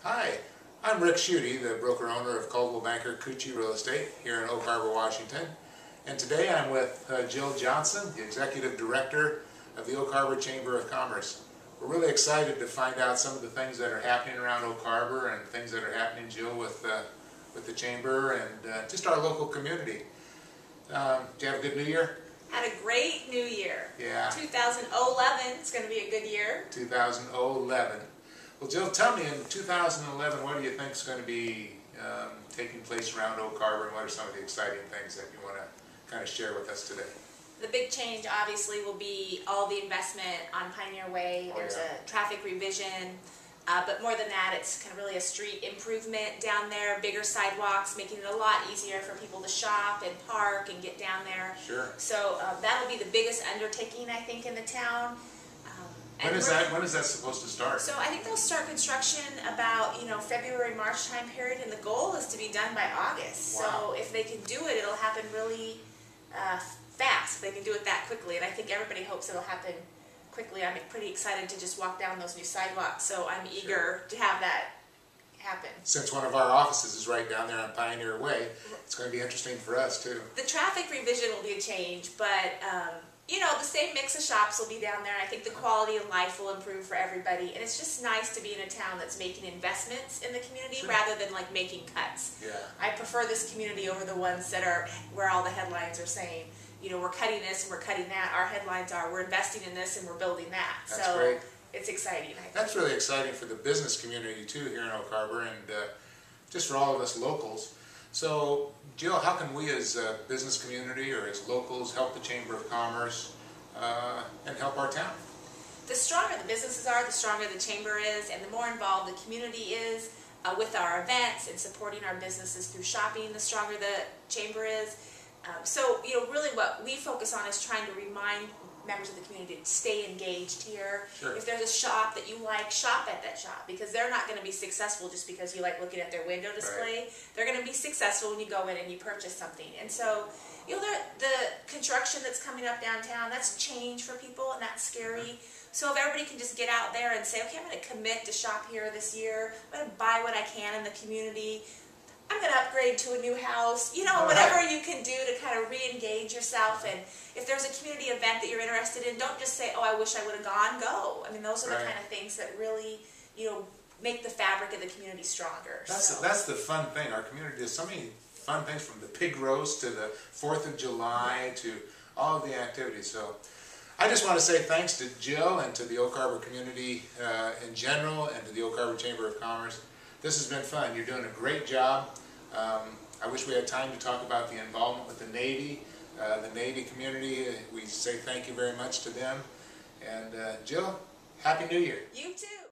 Hi, I'm Rick Schutte, the broker-owner of Coldwell Banker Cucci Real Estate here in Oak Harbor, Washington. And today I'm with Jill Johnson, the Executive Director of the Oak Harbor Chamber of Commerce. We're really excited to find out some of the things that are happening around Oak Harbor and things that are happening, Jill, with the Chamber and just our local community. Did you have a good New Year? Had a great New Year. Yeah. 2011 is going to be a good year. 2011. Well, Jill, tell me, in 2011, what do you think is going to be taking place around Oak Harbor, and what are some of the exciting things that you want to kind of share with us today? The big change, obviously, will be all the investment on Pioneer Way. There's a traffic revision, but more than that, it's kind of really a street improvement down there, bigger sidewalks, making it a lot easier for people to shop and park and get down there. Sure. So that'll be the biggest undertaking, I think, in the town. When is that supposed to start? So I think they'll start construction about, February, March time period, and the goal is to be done by August. Wow. So if they can do it, it'll happen really fast. They can do it that quickly, and I think everybody hopes it'll happen quickly. I'm pretty excited to just walk down those new sidewalks, so I'm eager to have that happen. Since one of our offices is right down there on Pioneer Way, it's going to be interesting for us too. The traffic revision will be a change, but the same mix of shops will be down there. I think the quality of life will improve for everybody, and it's just nice to be in a town that's making investments in the community rather than like making cuts. Yeah. I prefer this community over the ones that are where all the headlines are saying, we're cutting this and we're cutting that. Our headlines are, we're investing in this and we're building that. That's great. It's exciting, I think. That's really exciting for the business community too here in Oak Harbor, and just for all of us locals. So, Jill, how can we as a business community or as locals help the Chamber of Commerce and help our town? The stronger the businesses are, the stronger the Chamber is, and the more involved the community is with our events and supporting our businesses through shopping, the stronger the Chamber is. So, really what we focus on is trying to remind members of the community to stay engaged here. Sure. If there's a shop that you like, shop at that shop, because they're not going to be successful just because you like looking at their window display. Right. They're going to be successful when you go in and you purchase something. And so, the construction that's coming up downtown, that's change for people, and that's scary. So if everybody can just get out there and say, okay, I'm going to commit to shop here this year, I'm going to buy what I can in the community, I'm going to upgrade to a new house, whatever you can do to kind of re-engage yourself. And if there's a community event that you're interested in, don't just say, oh, I wish I would have gone, go. I mean, those are the kind of things that really, make the fabric of the community stronger. That's the fun thing. Our community does so many fun things, from the pig roast to the 4th of July to all of the activities. So I just want to say thanks to Jill and to the Oak Harbor community in general, and to the Oak Harbor Chamber of Commerce. This has been fun. You're doing a great job. I wish we had time to talk about the involvement with the Navy community. We say thank you very much to them. And Jill, Happy New Year. You too.